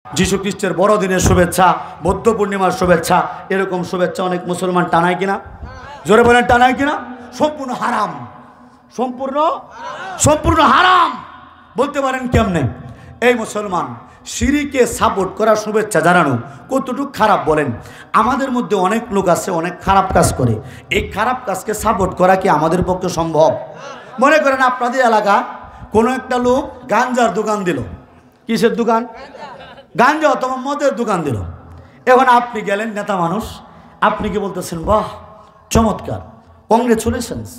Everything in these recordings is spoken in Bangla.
যীশু খ্রিস্টের বড়দিনের শুভেচ্ছা, বৌদ্ধ পূর্ণিমার শুভেচ্ছা, এরকম শুভেচ্ছা অনেক মুসলমান টানায় কিনা? জোরে বলেন, টানায় কিনা? সম্পূর্ণ হারাম, সম্পূর্ণ হারাম। বলতে পারেন কেমনে? এই মুসলমান শিরকে সাপোর্ট করা, শুভেচ্ছা জানানো কতটুকু খারাপ বলেন? আমাদের মধ্যে অনেক লোক আছে অনেক খারাপ কাজ করে, এই খারাপ কাজকে সাপোর্ট করা কি আমাদের পক্ষে সম্ভব? মনে করেন আপনাদের এলাকা কোনো একটা লোক গাঞ্জার দোকান দিল। কিসের দোকান? গাঞ্জা অথবা মদের দোকান দিল। এখন আপনি গেলেন, নেতা মানুষ, আপনি কি বলতেছেন, বাহ চমৎকার, কংগ্রেচুলেশনস,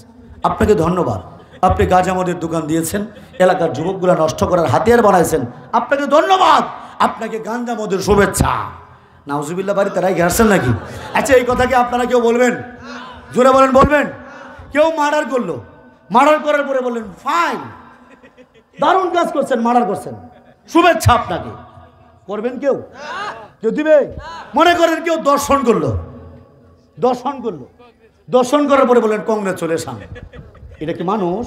আপনাকে ধন্যবাদ, আপনি গাঁজা মদের দোকান দিয়েছেন, এলাকার যুবকগুলা নষ্ট করার হাতিয়ার বানাইছেন, আপনাকে ধন্যবাদ, আপনাকে গাঁজা মদের শুভেচ্ছা। নাউজুবিল্লাহ, বাড়িতে রাখি আসছেন নাকি? আচ্ছা, এই কথা কি আপনারা কেউ বলবেন? জোরে বলেন, বলবেন? কেউ মার্ডার করলো, মার্ডার করার পরে বললেন ফাইন, দারুণ কাজ করছেন, মার্ডার করছেন, শুভেচ্ছা আপনাকে, করবেন? কেউ কেউ দিবে? মনে করেন কেউ দর্শন করলো, দর্শন করার পরে বললেন কংগ্রেচুলেশন, এটা কি মানুষ?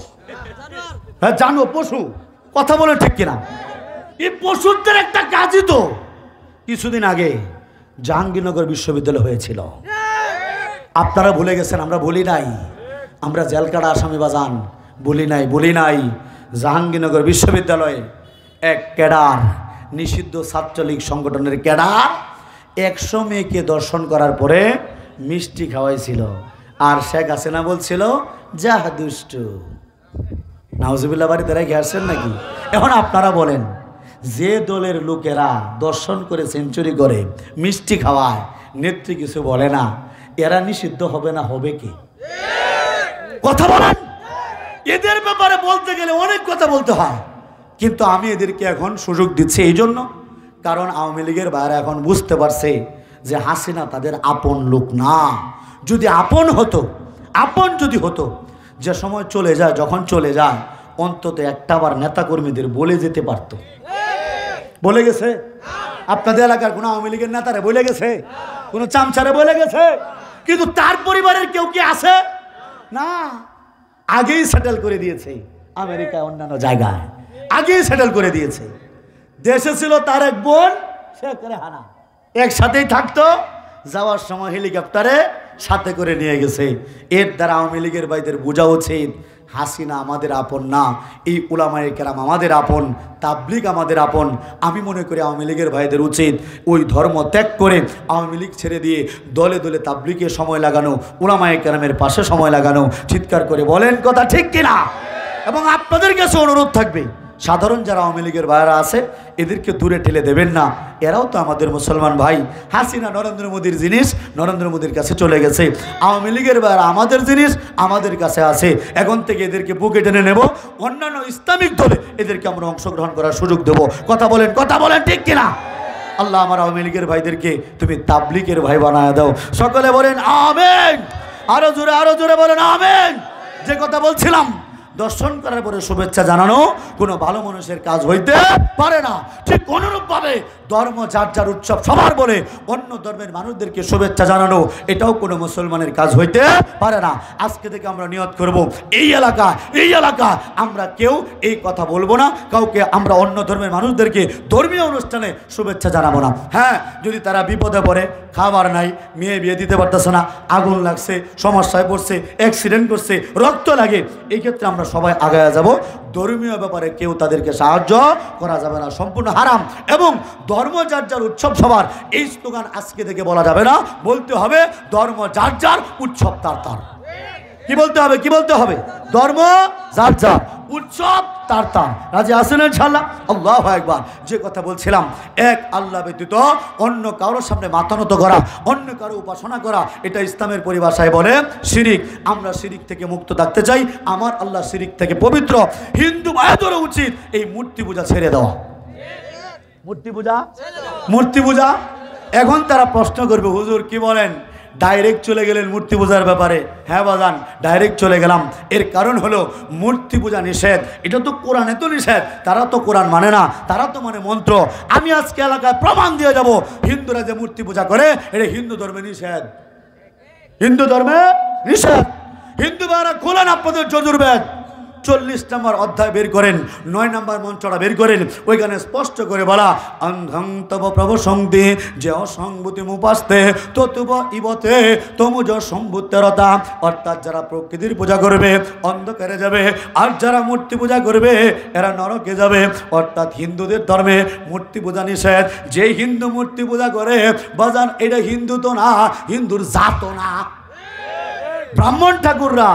হ্যাঁ জানো, পশু। কথা বলে ঠিক কিনা? এই পশুদের একটা কাজই তো। কিছুদিন আগে জাহাঙ্গীরনগর বিশ্ববিদ্যালয় হয়েছিল, আপনারা ভুলে গেছেন, আমরা বলি নাই, আমরা জেলকাটা আসামি বাজান বলি নাই। জাহাঙ্গীরনগর বিশ্ববিদ্যালয়ে এক ক্যাডার, নিষিদ্ধ ছাত্রলীগ সংগঠনের ক্যাডার 100 মেয়েকে দর্শন করার পরে মিষ্টি খাওয়াইছিল, আর শেখ হাসিনা বলছিল যা দুষ্টু। নাউজুবিল্লাহ, বাড়িতে রেখে আসছেন নাকি? এখন আপনারা বলেন, যে দলের লোকেরা দর্শন করে সেঞ্চুরি করে মিষ্টি খাওয়ায়, নেত্রী কিছু বলে না, এরা নিষিদ্ধ হবে না? হবে কি? কথা বলেন। এদের ব্যাপারে বলতে গেলে অনেক কথা বলতে হয়, কিন্তু আমি এদেরকে এখন সুযোগ দিচ্ছি এই জন্য, কারণ আওয়ামী লীগের বাইরে এখন বুঝতে পারছে যে হাসিনা তাদের আপন লোক না। যদি আপন হতো, আপন যদি হতো, যে সময় চলে যায়, যখন চলে যায়, অন্তত একটাবার নেতাকর্মীদের বলে যেতে পারত। বলে গেছে? আপনাদের এলাকার কোনো আওয়ামী লীগের নেতারে বলে গেছে? কোনো চামচারে বলে গেছে? কিন্তু তার পরিবারের কেউ কি আছে? না, আগেই সেটেল করে দিয়েছে আমেরিকায়, অন্যান্য জায়গায় আগেই সেটেল করে দিয়েছে। দেশে ছিল তার এক বোন, শেখ রেহানা, একসাথেই থাকতো, যাওয়ার সময় হেলিকপ্টারে সাথে করে নিয়ে গেছে। এর দ্বারা আওয়ামী লীগের ভাইদের বোঝা উচিত, হাসিনা আমাদের আপন না, এই উলামায়ে কেরাম আমাদের আপন, তাবলিগ আমাদের আপন। আমি মনে করি আওয়ামী লীগের ভাইদের উচিত ওই ধর্ম ত্যাগ করে আওয়ামী লীগ ছেড়ে দিয়ে দলে দলে তাবলিগে সময় লাগানো, উলামায়ে কেরামের পাশে সময় লাগানো। চিৎকার করে বলেন কথা ঠিক কিনা? এবং আপনাদের কাছে অনুরোধ থাকবে, সাধারণ যারা আওয়ামী লীগের ভাইয়েরা আছে, এদেরকে দূরে ঠেলে দেবেন না, এরাও তো আমাদের মুসলমান ভাই। হাসিনা নরেন্দ্র মোদীর জিনিস, নরেন্দ্র মোদীর কাছে চলে গেছে, আওয়ামী লীগের ভাইয়েরা আমাদের জিনিস, আমাদের কাছে আছে। এখন থেকে এদেরকে বুকে টেনে নেব, অন্যান্য ইসলামিক দলে এদেরকে আমরা অংশগ্রহণ করার সুযোগ দেব। কথা বলেন ঠিক কিনা? আল্লাহ আমার আওয়ামী লীগের ভাইদেরকে তুমি তাবলিগের ভাই বানায় দাও। সকলে বলেন আমিন। আরো জোরে বলেন আমিন। যে কথা বলছিলাম, দর্শন করার পরে শুভেচ্ছা জানানো কোনো ভালো মানুষের কাজ হইতে পারে না। ঠিক অনুরূপভাবে ধর্ম যার যার উৎসব সবার বলে অন্য ধর্মের মানুষদেরকে শুভেচ্ছা জানানো, এটাও কোনো মুসলমানের কাজ হইতে পারে না। আজকে থেকে আমরা নিয়ত করব, এই এলাকা আমরা কেউ এই কথা বলবো না, কাউকে আমরা অন্য ধর্মের মানুষদেরকে ধর্মীয় অনুষ্ঠানে শুভেচ্ছা জানাবো না। হ্যাঁ, যদি তারা বিপদে পড়ে, খাবার নাই, মেয়ে বিয়ে দিতে পারতেছে না, আগুন লাগছে, সমস্যায় পড়ছে, অ্যাক্সিডেন্ট করছে, রক্ত লাগে, এই ক্ষেত্রে আমরা সবাই আগায়া যাব। ধর্মীয় ব্যাপারে কেউ তাদেরকে সাহায্য করা যাবে না, সম্পূর্ণ হারাম। এবং ধর্ম যার যার উৎসব সবার, এই স্লোগান আজকে থেকে বলা যাবে না, বলতে হবে ধর্ম যার যার, উৎসব তার তার। কি বলতে হবে? ধর্ম যার যার, উৎসব তার তার। রাজি আছেন ইনশাআল্লাহ? আল্লাহু আকবার। যে কথা বলছিলাম, এক আল্লাহ ব্যতীত অন্য কারোর সামনে মাথা নত করা, অন্য কারো উপাসনা করা, এটা ইসলামের পরিভাষায় বলে শিরিক। আমরা শিরিক থেকে মুক্ত থাকতে চাই, আমার আল্লাহ শিরিক থেকে পবিত্র। হিন্দু ভাইদেরও উচিত এই মূর্তি পূজা ছেড়ে দেওয়া। মূর্তি পূজা। এখন তারা প্রশ্ন করবে, হুজুর কি বলেন, ডাইরেক্ট চলে গেলেন মূর্তি পূজার ব্যাপারে? হ্যাঁ বাজান, ডাইরেক্ট চলে গেলাম। এর কারণ হলো মূর্তি পূজা নিষেধ, এটা তো কোরআনে তো নিষেধ। তারা তো কোরআন মানে না, তারা তো মানে মন্ত্র। আমি আজকে এলাকায় প্রমাণ দিয়ে যাব, হিন্দুরা যে মূর্তি পূজা করে এটা হিন্দু ধর্মে নিষেধ, হিন্দু ধর্মে নিষেধ। হিন্দু ভাইরা খোলেন আপনাদের যজুর্বেদ, 40 নম্বর অধ্যায় বের করেন, 9 নম্বর মন্ত্রটা বের করেন, ওইখানে স্পষ্ট করে বলা অন্ধং তব প্রবসংতি যে অসংভূতি মুপাস্তে ততুব ইবতে তমুজ সম্ভূতেরতা, অর্থাৎ যারা প্রকৃতির পূজা করবে অন্ধকারে যাবে, আর যারা মূর্তি পূজা করবে এরা নরকে যাবে। অর্থাৎ হিন্দুদের ধর্মে মূর্তি পূজা নিষেধ। যে হিন্দু মূর্তি পূজা করে বাজান এটা হিন্দু তো না, হিন্দুর জাত না। ব্রাহ্মণ ঠাকুররা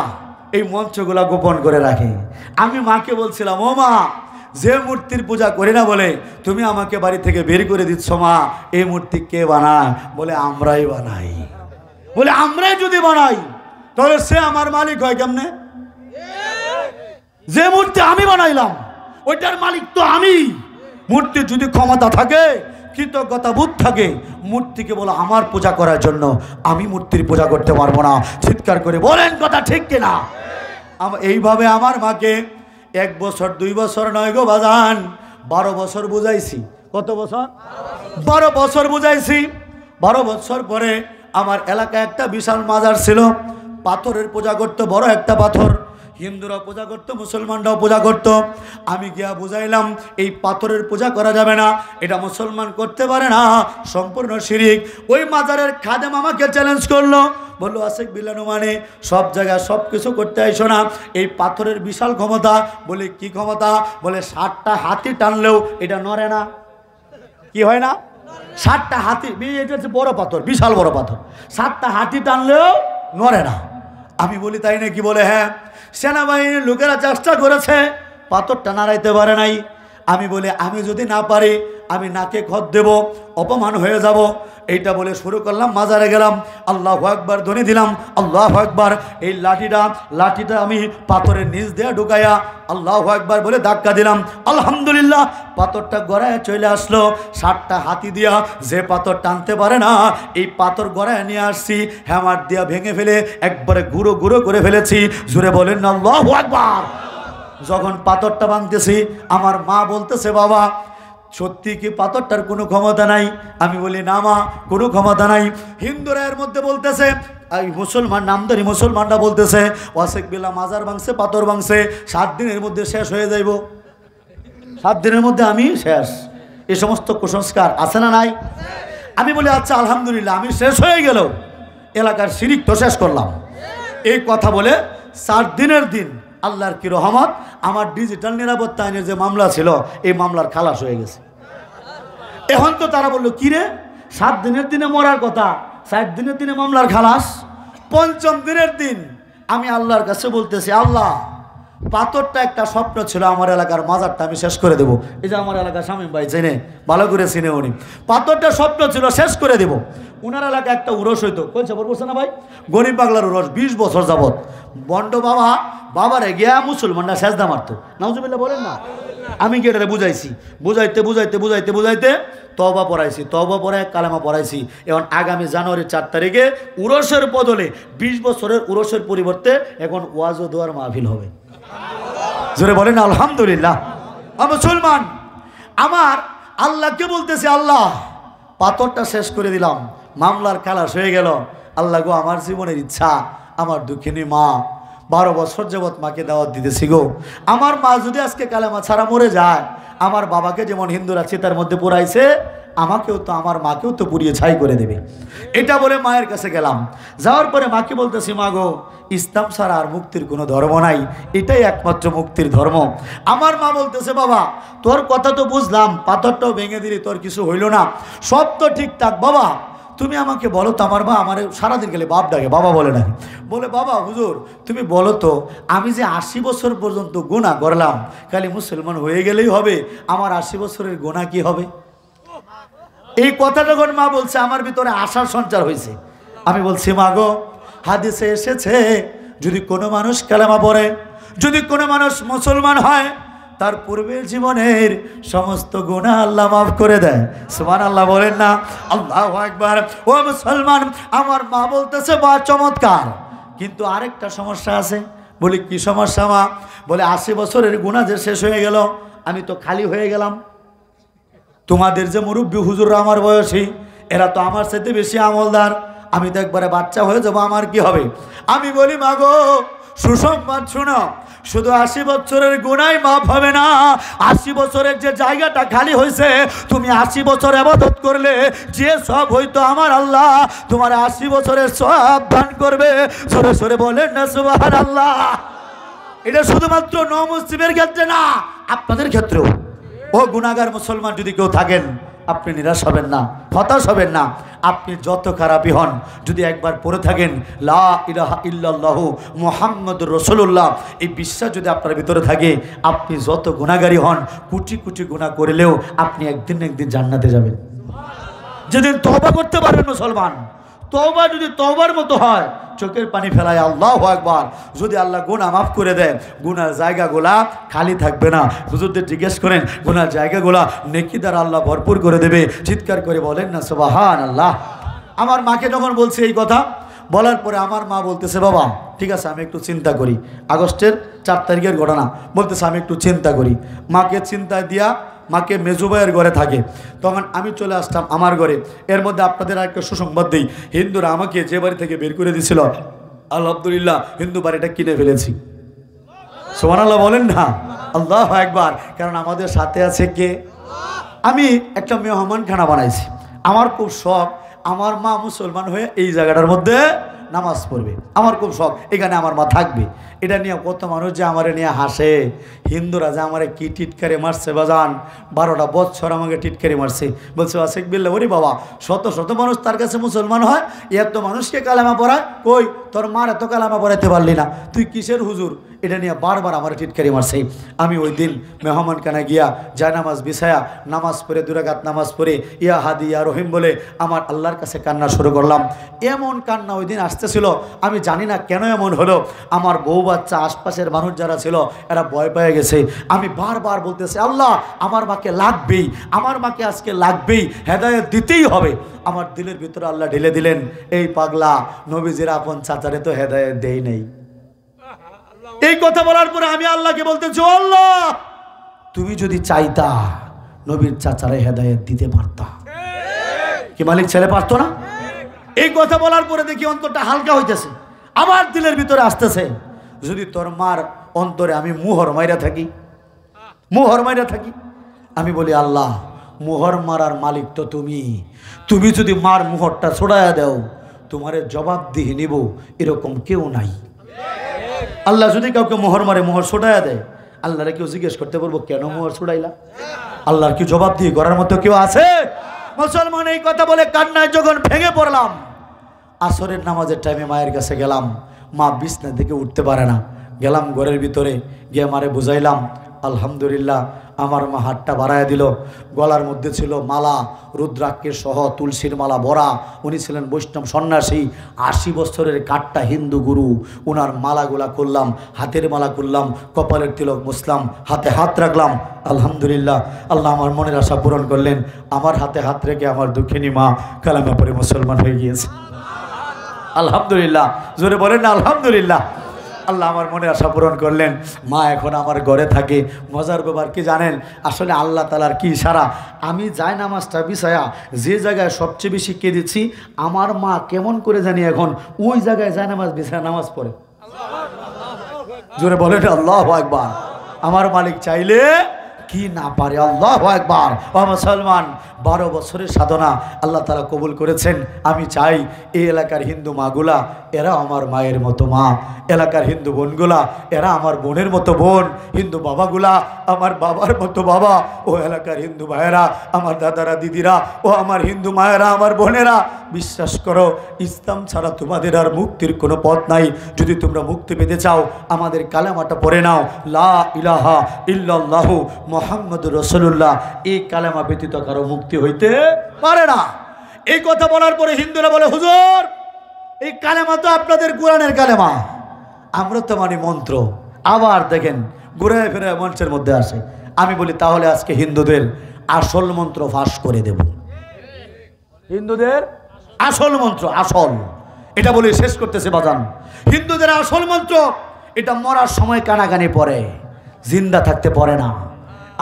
এই মঞ্চগুলা গোপন করে রাখে। আমি মাকে বলছিলাম, ও মা, যে মূর্তির পূজা করি না বলে তুমি আমাকে বাড়ি থেকে বের করে দিচ্ছ মা, এই মূর্তি কে বানায়? বলে আমরাই বানাই। বলে আমরাই যদি বানাই তাহলে সে আমার মালিক হয় কেমনে? যে মূর্তি আমি বানাইলাম ওইটার মালিক তো আমি। মূর্তির যদি ক্ষমতা থাকে, কৃতজ্ঞতা বোধ থাকে, মূর্তিকে বলো আমার পূজা করার জন্য, আমি মূর্তির পূজা করতে পারবো না। চিৎকার করে বলেন কথা ঠিক কিনা? এইভাবে আমার মাকে 1 বছর 2 বছর নয় গো বাজান, 12 বছর বুঝাইছি। কত বছর? 12 বছর বুঝাইছি। 12 বছর পরে আমার এলাকায় একটা বিশাল মাজার ছিল, পাথরের পূজা করতো, বড় একটা পাথর। হিন্দুরা পূজা করতো, মুসলমানরাও পূজা করতো। আমি গিয়া বুঝাইলাম এই পাথরের পূজা করা যাবে না, এটা মুসলমান করতে পারে না, সম্পূর্ণ শিরিক। ওই মাজারের খাদেম আমাকে চ্যালেঞ্জ করলো, বললো আশেক বিলানু মানে সব জায়গায় সব কিছু করতে আইসো না, এই পাথরের বিশাল ক্ষমতা। বলে কি ক্ষমতা? বলে 60টা হাতি টানলেও এটা নড়ে না। কি হয় না? 60টা হাতি, এটা হচ্ছে বড় পাথর, বিশাল বড় পাথর, 7টা হাতি টানলেও নড়ে না। আমি বলি তাই নাকি? বলে হ্যাঁ, সেনাবাহিনীর লোকেরা চেষ্টা করেছে, পাথরটা নাড়াইতে পারে নাই। আমি বলি আমি যদি না পারি আমি নাকে খত দেব, অপমান হয়ে যাব। এইটা বলে শুরু করলাম, মাজারে গেলাম, আল্লাহু আকবার ধ্বনি দিলাম, আল্লাহু আকবার। এই লাঠিটা আমি পাথরের নিচ দিয়ে ঢুকাইয়া আল্লাহু আকবার বলে ধাক্কা দিলাম, আলহামদুলিল্লাহ পাথরটা গড়ায় চলে আসলো। 60টা হাতি দিয়া যে পাথর টানতে পারে না, এই পাথর গড়ায় নিয়ে আসছি, হ্যামার দিয়া ভেঙে ফেলে একবারে গুঁড়ো গুঁড়ো করে ফেলেছি। জোরে বলেন না আল্লাহু আকবার। যখন পাথরটা ভাঙতেছি আমার মা বলতেছে, বাবা সত্যি কি পাথরটার কোনো ক্ষমতা নাই? আমি বলি না মা, কোনো ক্ষমতা নাই। হিন্দুরা এর মধ্যে বলতেছে, মুসলমান নামদারি মুসলমানরা বলতেছে ওয়াসেক বিল্লাহ মাজার ভাঙছে, পাথর ভাঙছে, 7 দিনের মধ্যে শেষ হয়ে যাইব, 7 দিনের মধ্যে আমি শেষ। এই সমস্ত কুসংস্কার আছে না নাই? আমি বলি আচ্ছা আলহামদুলিল্লাহ, আমি শেষ হয়ে গেল, এলাকার শিরিক তো শেষ করলাম। এই কথা বলে 4 দিনের দিন আল্লাহর কি রহমত, আমার ডিজিটাল নিরাপত্তা আইনের যে মামলা ছিল এই মামলার খালাস হয়ে গেছে। এখন তো তারা বললো কি রে, 7 দিনের দিনে মরার কথা, 4 দিনের দিনে মামলার খালাস। 5ম দিনের দিন আমি আল্লাহর কাছে বলতেছি, আল্লাহ পাথরটা একটা স্বপ্ন ছিল, আমার এলাকার মাজারটা আমি শেষ করে দেবো। এই যে আমার এলাকার শামীম ভাই চেনে, ভালো করে চিনে উনি, পাথরটা স্বপ্ন ছিল শেষ করে দেবো। ওনার এলাকায় একটা উরস হইতো, কোন খবর বলছে না ভাই, গরিব পাগলার উরস, 20 বছর যাবত বন্ড বাবারে গিয়া মুসলমানরা সেজদা মারতো, নাউজুবিল্লাহ বলেন না। আমি কি এটা বুঝাইতে তওবা পড়াইছি, তওবা পড়ায় কালেমা পড়াইছি। এখন আগামী জানুয়ারি 4 তারিখে উরসের বদলে 20 বছরের উরসের পরিবর্তে এখন ওয়াজ ও দোয়ার মাহফিল হবে। জোরে বলেন আলহামদুলিল্লাহ। মুসলমান আমার আল্লাহকে বলতেছে, আল্লাহ পাথরটা শেষ করে দিলাম, মামলার খালাস হয়ে গেল। আল্লাহ গো, আমার জীবনের ইচ্ছা, আমার দুঃখিনী মা, 12 বছর যাবৎ মাকে দাওয়াত দিতেছি গো, আমার মা যদি আজকে কালেমা ছাড়া মরে যায়, আমার বাবাকে যেমন হিন্দুরা চিতার মধ্যে পুরাইছে, আমাকেও তো, আমার মাকেও তো পুড়িয়ে ছাই করে দেবে। এটা বলে মায়ের কাছে গেলাম। যাওয়ার পরে মাকে বলতেছি, মা গো, ইসলাম ছাড়া আর মুক্তির কোনো ধর্ম নাই, এটাই একমাত্র মুক্তির ধর্ম। আমার মা বলতেছে, বাবা তোর কথা তো বুঝলাম, পাথরটাও ভেঙে দিলি, তোর কিছু হইল না, সব তো ঠিকঠাক, বাবা তুমি আমাকে বলো তো। আমার মা আমার সারাদিন গেলে বাপ ডাকে, বাবা বলে না। বলে, বাবা হুজুর তুমি বলো তো, আমি যে 80 বছর পর্যন্ত গুনাহ করলাম, খালি মুসলমান হয়ে গেলেই হবে, আমার 80 বছরের গুনাহ কি হবে? এই কথা যখন মা বলছে, আমার ভিতরে আশার সঞ্চার হয়েছে। আমি বলছি, মা গো, হাদিসে এসেছে যদি কোনো মানুষ কালেমা পড়ে, যদি কোনো মানুষ মুসলমান হয়, তার পূর্বের জীবনের সমস্ত গুনাহ আল্লাহ মাফ করে দেয়। সুবহানাল্লাহ বলেন না? আল্লাহু আকবার। ও মুসলমান, আমার মা বলতেছে, বা চমৎকার, কিন্তু আরেকটা সমস্যা আছে। বলি কি সমস্যা মা? বলে 80 বছরের গুনাহ যে শেষ হয়ে গেল, আমি তো খালি হয়ে গেলাম। তোমাদের যে মুরব্বী হুজুররা আমার বয়সী, এরা তো আমার সাথে বেশি আমলদার, আমি তো একবারে বাচ্চা হয়ে যাবো, আমার কি হবে? আমি বলি, মা গো সুসংবাদ শোনো, শুধু 80 বছরের গুনাহ মাফ হবে না, 80 বছরের যে জায়গাটা খালি হয়েছে, তুমি 80 বছর ইবাদত করলে যে সব হইতো আমার আল্লাহ তোমার 80 বছরের সব দান করবে। জোরে জোরে বলেন না সুবহানাল্লাহ। এটা শুধুমাত্র নমুসলিমের ক্ষেত্রে না, আপনাদের ক্ষেত্রেও। ও গুনাহগার মুসলমান যদি কেউ থাকেন, আপনি নিরাশ হবেন না, হতাশ হবেন না। আপনি যত খারাপই হন, যদি একবার পড়ে থাকেন লা ইলাহা ইল্লাল্লাহু মুহাম্মাদুর রাসূলুল্লাহ, এই বিশ্বাস যদি আপনার ভিতরে থাকে, আপনি যত গুনাহগারী হন, কোটি কোটি গুনাহ করলেও আপনি একদিন না একদিন জান্নাতে যাবেন। যেদিন তওবা করতে পারবেন মুসলমান, তওবা যদি তওবার মতো হয়, চোখের পানি ফেলায় আল্লাহু আকবার, যদি আল্লাহ গুনাহ মাফ করে দেন, গুনার জায়গাগুলা খালি থাকবে না। হুজুরদের জিজ্ঞেস করেন, গুনার জায়গাগুলা নেকি দ্বারা আল্লাহ ভরপুর করে দেবে। চিৎকার করে বলেন না সুবহানাল্লাহ। আমার মাকে যখন বলছে এই কথা বলার পরে, আমার মা বলতেছে, বাবা ঠিক আছে আমি একটু চিন্তা করি। আগস্টের 4 তারিখের ঘটনা, বলতেছে আমি একটু চিন্তা করি। মাকে চিন্তায় দিয়া, মাকে মেজুবাইয়ের ঘরে থাকে, তখন আমি চলে আসতাম আমার ঘরে। এর মধ্যে আপনাদের একটা সুসংবাদ দিই, হিন্দুরা আমাকে যে বাড়ি থেকে বের করে দিয়েছিল, আলহামদুলিল্লাহ হিন্দু বাড়িটা কিনে ফেলেছি। সুবহানাল্লাহ বলেন না, আল্লাহু আকবার। কারণ আমাদের সাথে আছে কে? আমি একটা মেহমানখানা বানাইছি। আমার খুব শখ আমার মা মুসলমান হয়ে এই জায়গাটার মধ্যে নামাজ পড়বে, আমার খুব শখ এখানে আমার মা থাকবে। এটা নিয়ে কত মানুষ যে আমারে নিয়ে হাসে, হিন্দুরা যে আমারে কি টিটকারে মারছে বাজান, 12টা বছর আমাকে টিটকারি মারছে। বলছে আশেক বিল্লাহ, ওরে বাবা, শত শত মানুষ তার কাছে মুসলমান হয়, এত মানুষকে কালেমা পড়ায়, কই তোর মার এত কালেমা পড়াইতে পারলি না, তুই কিসের হুজুর? এটা নিয়ে বারবার আমার টিটকারি মারছে। আমি ওই দিন মেহমানখানা গিয়া জায়নামাজ বিছায়া নামাজ পড়ে 2 রাকাত নামাজ পড়ে ইয়া হাদি ইয়া রহিম বলে আমার আল্লাহর কাছে কান্না শুরু করলাম। এমন কান্না ওই দিন আসতেছিল, আমি জানি না কেন এমন হলো। আমার বউ বাচ্চা আশপাশের মানুষ যারা ছিল এরা ভয় পেয়ে গেছে। আমি বারবার বলতেছি, আল্লাহ আমার মাকে লাগবেই, আমার মাকে আজকে লাগবেই, হেদায়েত দিতেই হবে। আমার দিলের ভিতরে আল্লাহ ঢেলে দিলেন, এই পাগলা নবীজির আপন চাচারে তো হেদায়েত দেই নেই। এই কথা বলার পরে আমি আল্লাহকে বলতেছি, আল্লাহ তুমি যদি চাইতা নবীর চাচারে হেদায়েত দিতে পারতা। কি মালিক ছেলে পারতো না? এই কথা বলার পরে দেখি অন্তরটা হালকা হইতেছে, আবার দিলের ভিতরে আসতেছে, যদি তোর মার অন্তরে আমি মুহর মাইরা থাকি, মুহর মাইরা থাকি। আমি বলি, আল্লাহ মুহর মারার মালিক তো তুমি, তুমি যদি মার মুহরটা ছড়াইয়া দাও, তোমারে জবাবদিহি নিব এরকম কেউ নাই। আল্লাহ যদি কাউকে মোহর মারে, মোহর ছুটাইয়া দেয়, আল্লাহরে কেউ জিজ্ঞেস করতে পারবো কেন মোহর ছুটাইলা? আল্লাহর কি জবাব দিয়ে করার মতো কেউ আছে? মুসলমান এই কথা বলে কান্নায় যখন ভেঙে পড়লাম, আসরের নামাজের টাইমে মায়ের কাছে গেলাম, মা বিছনা থেকে উঠতে পারে না। গেলাম ঘরের ভিতরে গিয়ে মারে বুঝাইলাম, আলহামদুলিল্লাহ আমার মা হাতটা বাড়ায় দিল। গলার মধ্যে ছিল মালা, রুদ্রাক্ষের সহ তুলসীর মালা ভরা। উনি ছিলেন বৈষ্ণব সন্ন্যাসী, 80 বছরের কাঠটা হিন্দু গুরু। ওনার মালাগুলা করলাম, হাতের মালা করলাম, কপালের তিলক মুসলাম, হাতে হাত রাখলাম। আলহামদুলিল্লাহ আল্লাহ আমার মনের আশা পূরণ করলেন। আমার হাতে হাত রেখে আমার দুঃখিনী মা কালেমা পড়ে মুসলমান হয়ে গিয়েছে। আলহামদুলিল্লাহ, জোরে বলেন না আলহামদুলিল্লাহ। আল্লাহ আমার মনে আশা পূরণ করলেন। মা এখন আমার ঘরে থাকে। মজার ব্যাপার কি জানেন? আসলে আল্লাহ তাআলার কি ইশারা, আমি যাই নামাজটা বিছায়া যে জায়গায় সবচেয়ে বেশি কেঁদেছি, আমার মা কেমন করে জানি এখন ওই জায়গায় যায় নামাজ বিছায়া নামাজ পড়ে। জোরে বলেন আল্লাহু আকবার। আমার মালিক চাইলে কি না পারে। আল্লাহু আকবার। ও মুসলমান, 12 বছরের সাধনা আল্লাহ তাআলা কবুল করেছেন। আমি চাই এই এলাকার হিন্দু মাগুলা এরা আমার মায়ের মতো মা, এলাকার হিন্দু বোনগুলা এরা আমার বোনের মতো বোন, হিন্দু বাবাগুলা আমার বাবার মতো বাবা, ও এলাকার হিন্দু ভাইয়েরা আমার দাদারা দিদিরা, ও আমার হিন্দু মায়েরা আমার বোনেরা, বিশ্বাস করো ইসলাম ছাড়া তোমাদের আর মুক্তির কোনো পথ নাই। যদি তোমরা মুক্তি পেতে চাও আমাদের কালেমাটা পড়ে নাও, লা ইলাহা ইল্লাল্লাহু মুহাম্মাদুর রাসূলুল্লাহ। এই কালেমা ব্যতীত কারো মুক্তি হইতে পারে না। এই কথা বলার পরে হিন্দুরা বলে, হুজুর এই কালেমা তো আপনাদের কোরআনের কালেমা, আমরা তো মানি মন্ত্র। আবার দেখেন ঘুরে ফিরে মঞ্চের মধ্যে আসে। আমি বলি তাহলে আজকে হিন্দুদের আসল মন্ত্র ফাঁস করে দেব। হিন্দুদের আসল মন্ত্র, আসল এটা বলে শেষ করতেছে বাজান। হিন্দুদের আসল মন্ত্র এটা মরার সময় কানাকানি পড়ে, জিন্দা থাকতে পারে না।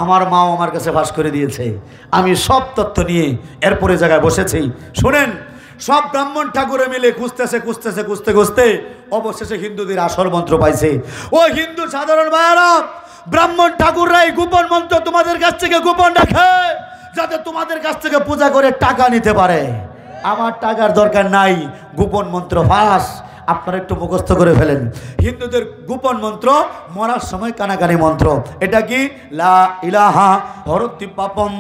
আমার মাও আমার কাছে ফাঁস করে দিয়েছে। আমি সব তথ্য নিয়ে এরপরে জায়গায় বসেছি। শুনেন, সব ব্রাহ্মণ ঠাকুরে মিলে খুঁজতেছে খুঁজতেছে খুঁজতে খুঁজতে অবশেষে হিন্দুদের আসল মন্ত্র পাইছে। ও হিন্দু সাধারণ ভাইয়ারা, ব্রাহ্মণ ঠাকুররা এই গোপন মন্ত্র তোমাদের কাছ থেকে গোপন রাখে, যাতে তোমাদের কাছ থেকে পূজা করে টাকা নিতে পারে। আমার টাকার দরকার নাই, গোপন মন্ত্র ফাঁস। আপনারা একটু মুখস্থ করে ফেলেন। হিন্দুদের গোপন মন্ত্র মরার সময় কানাকানি মন্ত্র। এটা কি? লা ইলাহা হরতি পাপম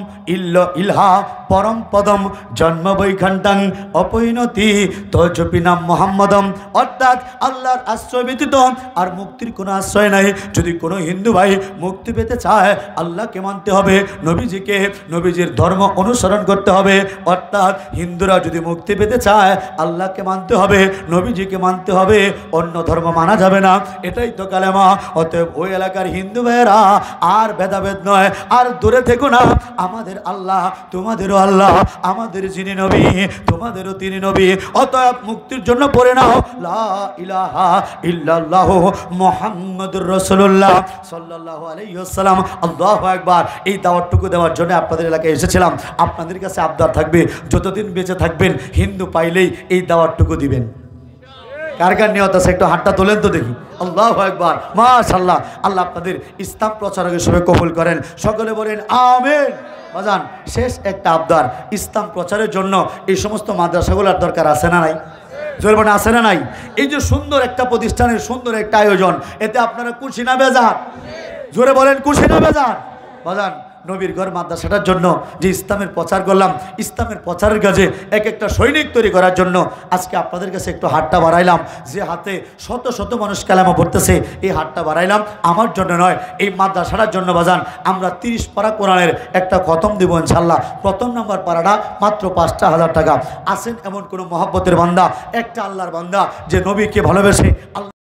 ইলহা পরম পদম জন্ম বৈখান্তাং অপরিণতি তজপিনাম মোহাম্মদম। অর্থাৎ আল্লাহর আশ্রয় ব্যতীত আর মুক্তির কোনো আশ্রয় নাই। যদি কোনো হিন্দু ভাই মুক্তি পেতে চায়, আল্লাহকে মানতে হবে, নবীজিকে, নবীজির ধর্ম অনুসরণ করতে হবে। অর্থাৎ হিন্দুরা যদি মুক্তি পেতে চায়, আল্লাহকে মানতে হবে, নবীজিকে মানতে হবে, অন্য ধর্ম মানা যাবে না। এটাই তো কালেমা। অতএব ওই এলাকার হিন্দু ভাইয়েরা আর ভেদাভেদ নয়, আর দূরে থেকো না। আমাদের আল্লাহ তোমাদেরও আল্লাহ, আমাদের যিনি নবী তোমাদেরও তিনি নবী। অতএব মুক্তির জন্য পড়ে নাও লা ইলাহা ইল্লাল্লাহু মুহাম্মাদুর রাসূলুল্লাহ সাল্লাল্লাহু আলাইহি ওয়াসাল্লাম। আল্লাহু আকবার। এই দাওয়াতটুকু দেওয়ার জন্য আপনাদের এলাকায় এসেছিলাম। আপনাদের কাছে আবদার থাকবে, যতদিন বেঁচে থাকবেন হিন্দু পাইলেই এই দাওয়াতটুকু দিবেন। কার কার নিয়ত আছে একটু হাতটা তোলেন তো দেখি। আল্লাহু আকবার, মাশাআল্লাহ। আল্লাহ আপনাদের ইসলাম প্রচারক হিসেবে কবুল করেন। সকলে বলেন আমিন। বাজান, শেষ একটা আবদার, ইসলাম প্রচারের জন্য এই সমস্ত মাদ্রাসাগুলোর দরকার আছে না নাই? জোরে বলেন আছে না নাই? এই যে সুন্দর একটা প্রতিষ্ঠানের সুন্দর একটা আয়োজন, এতে আপনারা খুশি না বেজার? জোরে বলেন খুশি না বেজার? বাজান, নবীর ঘর মাদ্রাসাটার জন্য যে ইসলামের প্রচার করলাম, ইসলামের প্রচারের কাজে এক একটা সৈনিক তৈরি করার জন্য আজকে আপনাদের কাছে একটু হাতটা বাড়াইলাম। যে হাতে শত শত মানুষ কালেমা পড়তেছে, এই হাতটা বাড়াইলাম আমার জন্য নয়, এই মাদ্রাসাটার জন্য। বাজান, আমরা 30 পারা কোরআনের একটা খতম দিব ইনশাল্লাহ। প্রথম নাম্বার পারাটা মাত্র 5,000 টাকা। আসেন এমন কোনো মহব্বতের বান্দা, একটা আল্লাহর বান্দা যে নবীকে ভালোবেসে